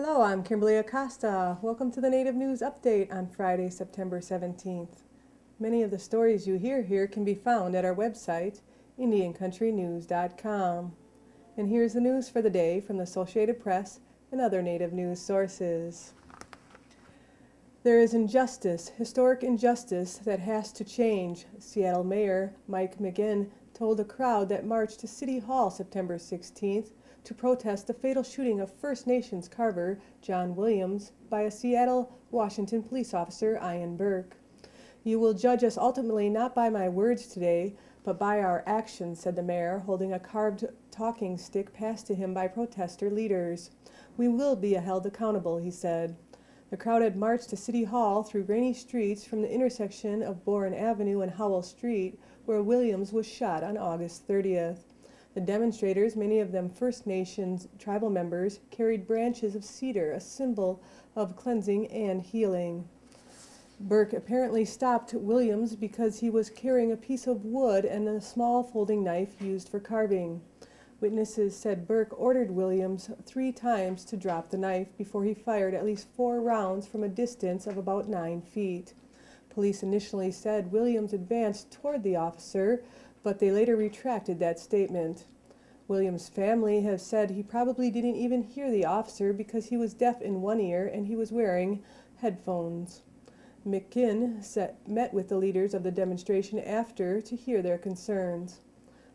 Hello, I'm Kimberlie Acosta. Welcome to the Native News Update on Friday, September 17th. Many of the stories you hear here can be found at our website, IndianCountryNews.com. And here's the news for the day from the Associated Press and other Native news sources. There is injustice, historic injustice that has to change, Seattle Mayor Mike McGinn told a crowd that marched to City Hall September 16th to protest the fatal shooting of First Nations carver John Williams by a Seattle, Washington police officer, Ian Burke. "You will judge us ultimately not by my words today, but by our actions," said the mayor, holding a carved talking stick passed to him by protester leaders. "We will be held accountable," he said. The crowd had marched to City Hall through rainy streets from the intersection of Bourne Avenue and Howell Street, where Williams was shot on August 30th. The demonstrators, many of them First Nations tribal members, carried branches of cedar, a symbol of cleansing and healing. Burke apparently stopped Williams because he was carrying a piece of wood and a small folding knife used for carving. Witnesses said Burke ordered Williams 3 times to drop the knife before he fired at least 4 rounds from a distance of about 9 feet. Police initially said Williams advanced toward the officer, but they later retracted that statement. Williams' family has said he probably didn't even hear the officer because he was deaf in one ear and he was wearing headphones. McGinn met with the leaders of the demonstration after to hear their concerns.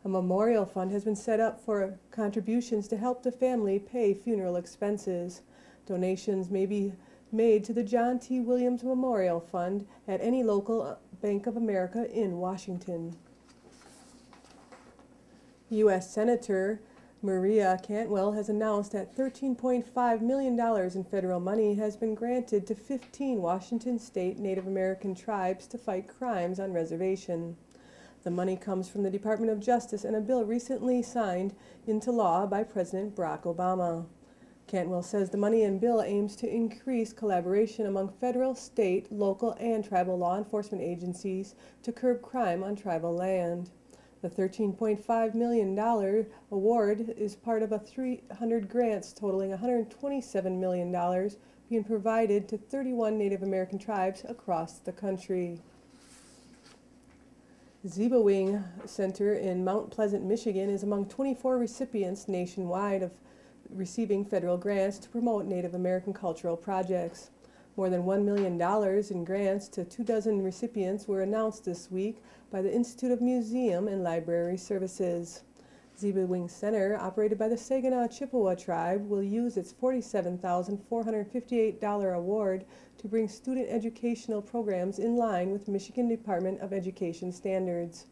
A memorial fund has been set up for contributions to help the family pay funeral expenses. Donations may be made to the John T. Williams Memorial Fund at any local Bank of America in Washington. U.S. Senator Maria Cantwell has announced that $13.5 million in federal money has been granted to 15 Washington state Native American tribes to fight crimes on reservation. The money comes from the Department of Justice and a bill recently signed into law by President Barack Obama. Cantwell says the money and bill aims to increase collaboration among federal, state, local, and tribal law enforcement agencies to curb crime on tribal land. The $13.5 million award is part of 300 grants totaling $127 million being provided to 31 Native American tribes across the country. Ziibiwing Center in Mount Pleasant, Michigan is among 24 recipients nationwide of receiving federal grants to promote Native American cultural projects. More than $1 million in grants to 24 recipients were announced this week by the Institute of Museum and Library Services. Ziibiwing Center, operated by the Saginaw Chippewa tribe, will use its $47,458 award to bring student educational programs in line with Michigan Department of Education standards.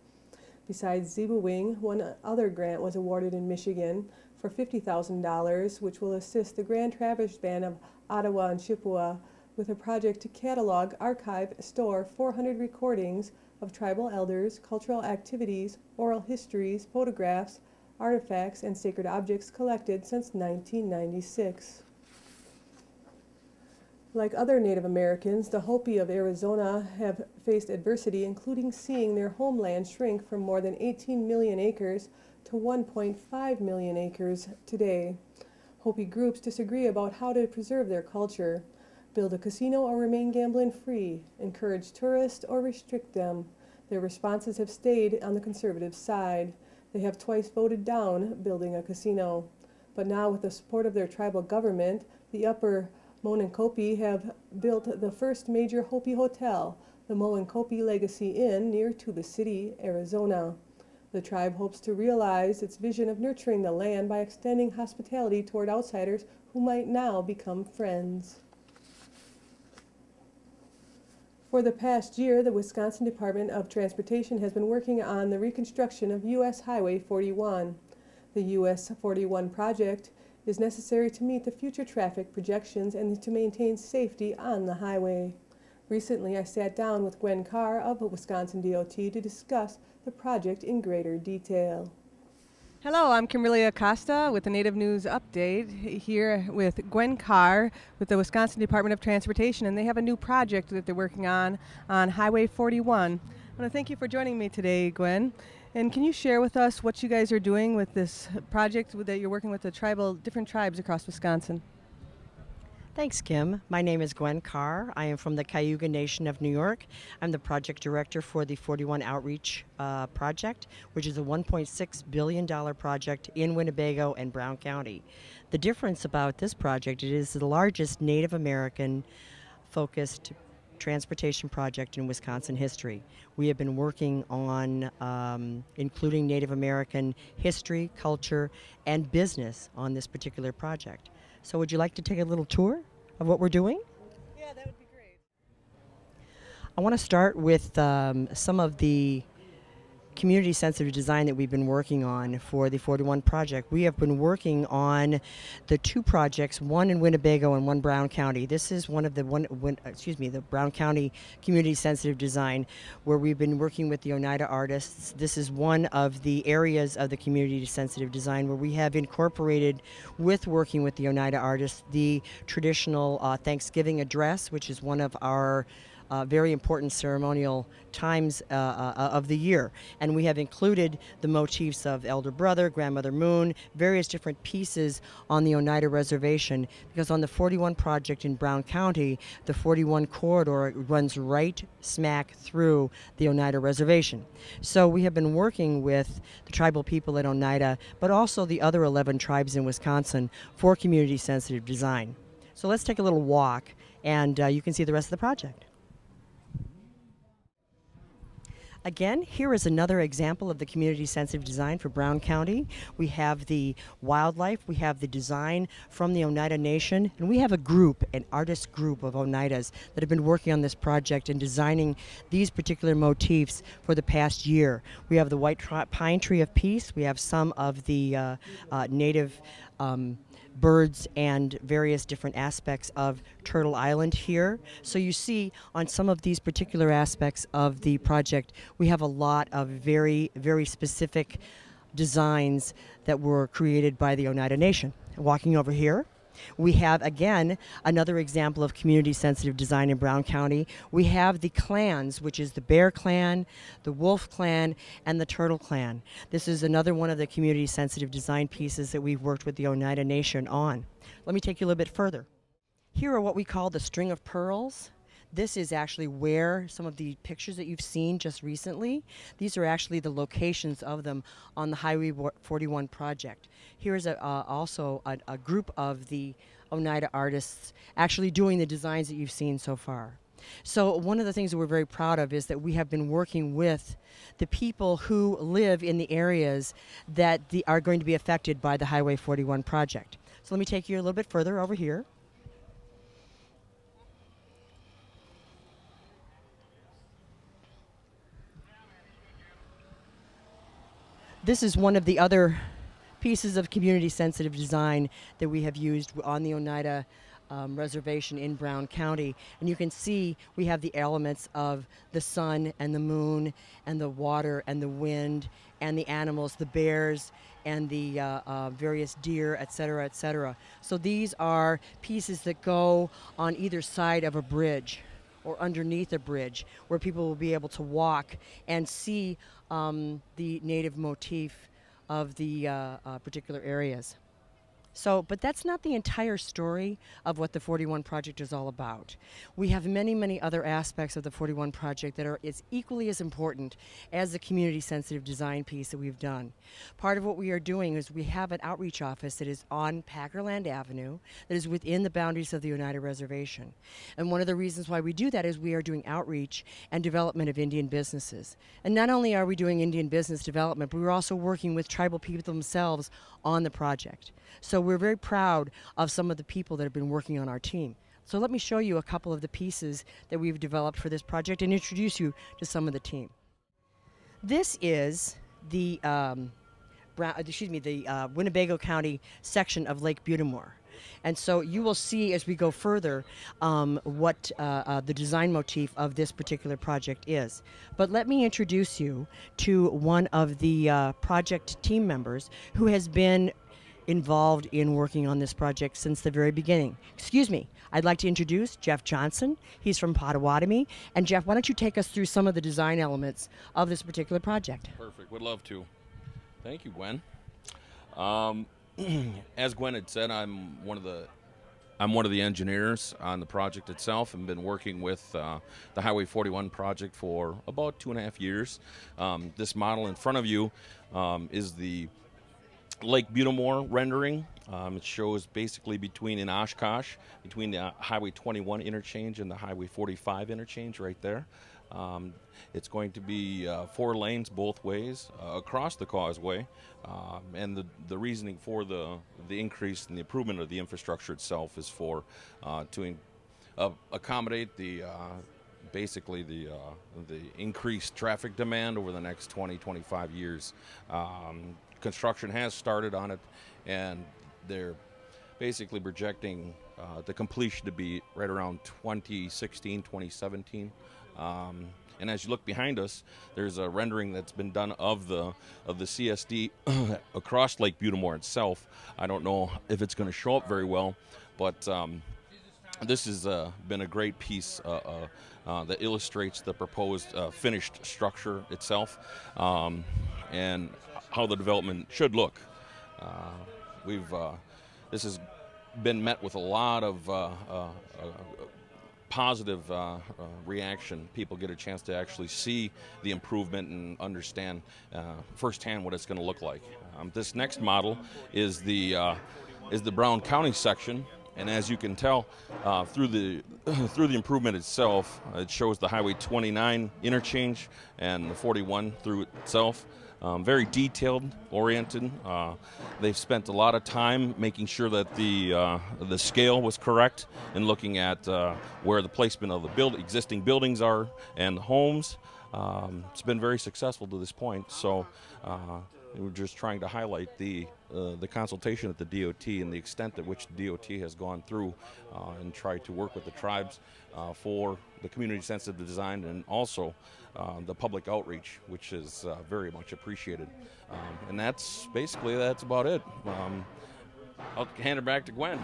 Besides Ziibiwing, one other grant was awarded in Michigan for $50,000, which will assist the Grand Traverse Band of Ottawa and Chippewa with a project to catalog, archive, store 400 recordings of tribal elders, cultural activities, oral histories, photographs, artifacts, and sacred objects collected since 1996. Like other Native Americans, the Hopi of Arizona have faced adversity, including seeing their homeland shrink from more than 18 million acres to 1.5 million acres today. Hopi groups disagree about how to preserve their culture, build a casino or remain gambling free, encourage tourists or restrict them. Their responses have stayed on the conservative side. They have twice voted down building a casino. But now, with the support of their tribal government, the Upper Moenkopi have built the first major Hopi Hotel, the Moenkopi Legacy Inn, near Tuba City, Arizona. The tribe hopes to realize its vision of nurturing the land by extending hospitality toward outsiders who might now become friends. For the past year, the Wisconsin Department of Transportation has been working on the reconstruction of U.S. Highway 41. The U.S. 41 project is necessary to meet the future traffic projections and to maintain safety on the highway. Recently, I sat down with Gwen Carr of Wisconsin DOT to discuss the project in greater detail. Hello, I'm Kimberlie Acosta with the Native News Update here with Gwen Carr with the Wisconsin Department of Transportation, and they have a new project that they're working on Highway 41. I want to thank you for joining me today, Gwen. And can you share with us what you guys are doing with this project that you're working with the different tribes across Wisconsin? Thanks, Kim. My name is Gwen Carr. I am from the Cayuga Nation of New York. I'm the project director for the 41 Outreach Project, which is a $1.6 billion project in Winnebago and Brown County. The difference about this project, it is the largest Native American focused transportation project in Wisconsin history. We have been working on including Native American history, culture, and business on this particular project. So would you like to take a little tour of what we're doing? Yeah, that would be great. I want to start with some of the community sensitive design that we've been working on for the 41 project. We have been working on the two projects, one in Winnebago and one Brown County. This is one of the the Brown County community sensitive design, where we've been working with the Oneida artists. This is one of the areas of the community sensitive design where we have incorporated, with working with the Oneida artists, the traditional Thanksgiving address, which is one of our very important ceremonial times of the year. And we have included the motifs of Elder Brother, Grandmother Moon, various different pieces on the Oneida Reservation, because on the 41 project in Brown County, the 41 corridor runs right smack through the Oneida Reservation. So we have been working with the tribal people at Oneida, but also the other 11 tribes in Wisconsin for community sensitive design. So let's take a little walk, and you can see the rest of the project. Again, here is another example of the community-sensitive design for Brown County. We have the wildlife, we have the design from the Oneida Nation, and we have a group, an artist group of Oneidas that have been working on this project and designing these particular motifs for the past year. We have the white pine tree of peace, we have some of the native birds and various different aspects of Turtle Island here. So you see on some of these particular aspects of the project, we have a lot of very, very specific designs that were created by the Oneida Nation. Walking over here, we have, again, another example of community-sensitive design in Brown County. We have the clans, which is the Bear Clan, the Wolf Clan, and the Turtle Clan. This is another one of the community-sensitive design pieces that we've worked with the Oneida Nation on. Let me take you a little bit further. Here are what we call the string of pearls. This is actually where some of the pictures that you've seen just recently, these are actually the locations of them on the Highway 41 project. Here is also a group of the Oneida artists actually doing the designs that you've seen so far. So one of the things that we're very proud of is that we have been working with the people who live in the areas that are going to be affected by the Highway 41 project. So let me take you a little bit further over here. This is one of the other pieces of community-sensitive design that we have used on the Oneida Reservation in Brown County. And you can see we have the elements of the sun and the moon and the water and the wind and the animals, the bears and the various deer, etc., etc. So these are pieces that go on either side of a bridge or underneath a bridge, where people will be able to walk and see the native motif of the particular areas. So, but that's not the entire story of what the 41 project is all about. We have many, many other aspects of the 41 project that are equally as important as the community-sensitive design piece that we've done. Part of what we are doing is we have an outreach office that is on Packerland Avenue that is within the boundaries of the Oneida Reservation. And one of the reasons why we do that is we are doing outreach and development of Indian businesses. And not only are we doing Indian business development, but we're also working with tribal people themselves on the project. So we're very proud of some of the people that have been working on our team. So let me show you a couple of the pieces that we've developed for this project and introduce you to some of the team. This is the Winnebago County section of Lake Butamore. And so you will see as we go further what the design motif of this particular project is. But let me introduce you to one of the project team members who has been involved in working on this project since the very beginning. Excuse me, I'd like to introduce Jeff Johnson. He's from Potawatomi. And Jeff, why don't you take us through some of the design elements of this particular project? Perfect, would love to. Thank you, Gwen. As Gwen had said, I'm one of the I'm one of the engineers on the project itself and been working with the Highway 41 project for about 2.5 years. This model in front of you is the Lake Butamore rendering. It shows basically between in Oshkosh, between the Highway 21 interchange and the Highway 45 interchange right there. It's going to be 4 lanes both ways across the causeway, and the reasoning for the increase and the improvement of the infrastructure itself is for to accommodate the basically the increased traffic demand over the next 20-25 years. Construction has started on it, and they're basically projecting the completion to be right around 2016, 2017. And as you look behind us, there's a rendering that's been done of the CSD across Lake Butamore itself. I don't know if it's going to show up very well, but this has been a great piece that illustrates the proposed finished structure itself and how the development should look. This has been met with a lot of positive reaction. People get a chance to actually see the improvement and understand firsthand what it's going to look like. This next model is the Brown County section, and as you can tell through the improvement itself, it shows the Highway 29 interchange and the 41 through itself. Very detailed, oriented. They've spent a lot of time making sure that the scale was correct and looking at where the placement of the existing buildings are and the homes. It's been very successful to this point. So we're just trying to highlight the consultation at the DOT and the extent at which the DOT has gone through and tried to work with the tribes for the community-sensitive design, and also the public outreach, which is very much appreciated. And that's about it. I'll hand it back to Gwen.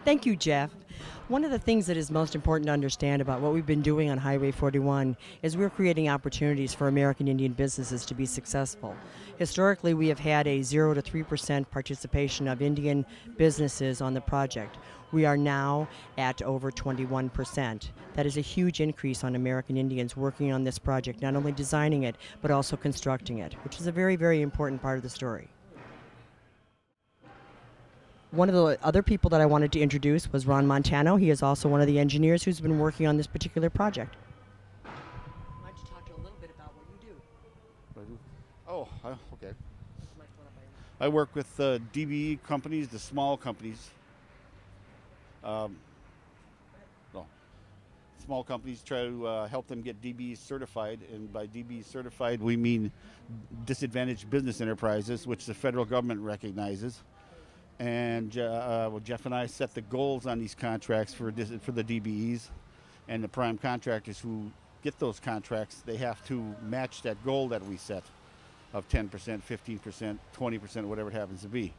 Thank you, Jeff. One of the things that is most important to understand about what we've been doing on Highway 41 is we're creating opportunities for American Indian businesses to be successful. Historically, we have had a 0 to 3% participation of Indian businesses on the project. We are now at over 21%. That is a huge increase on American Indians working on this project, not only designing it, but also constructing it, which is a very, very important part of the story. One of the other people that I wanted to introduce was Ron Montano. He is also one of the engineers who's been working on this particular project. Why don't you talk a little bit about what you do? What I do? Oh, okay. I work with DBE companies, the small companies. Small companies, try to help them get DBE certified, and by DBE certified we mean disadvantaged business enterprises, which the federal government recognizes. And Jeff and I set the goals on these contracts for the DBEs, and the prime contractors who get those contracts, they have to match that goal that we set of 10%, 15%, 20%, whatever it happens to be.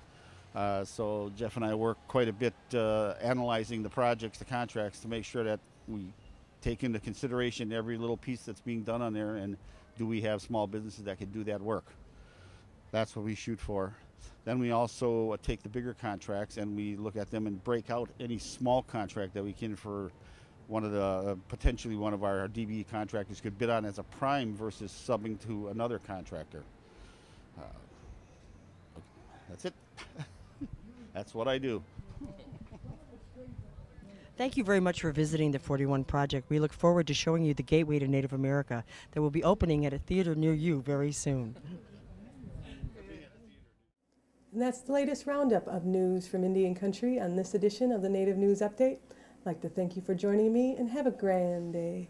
So Jeff and I work quite a bit analyzing the projects, the contracts, to make sure that we take into consideration every little piece that's being done on there, and do we have small businesses that can do that work. That's what we shoot for. Then we also take the bigger contracts and we look at them and break out any small contract that we can for one of the potentially one of our DBE contractors could bid on as a prime versus subbing to another contractor. That's it. That's what I do. Thank you very much for visiting the 41 project. We look forward to showing you the gateway to Native America that will be opening at a theater near you very soon. And that's the latest roundup of news from Indian Country on this edition of the Native News Update. I'd like to thank you for joining me, and have a grand day.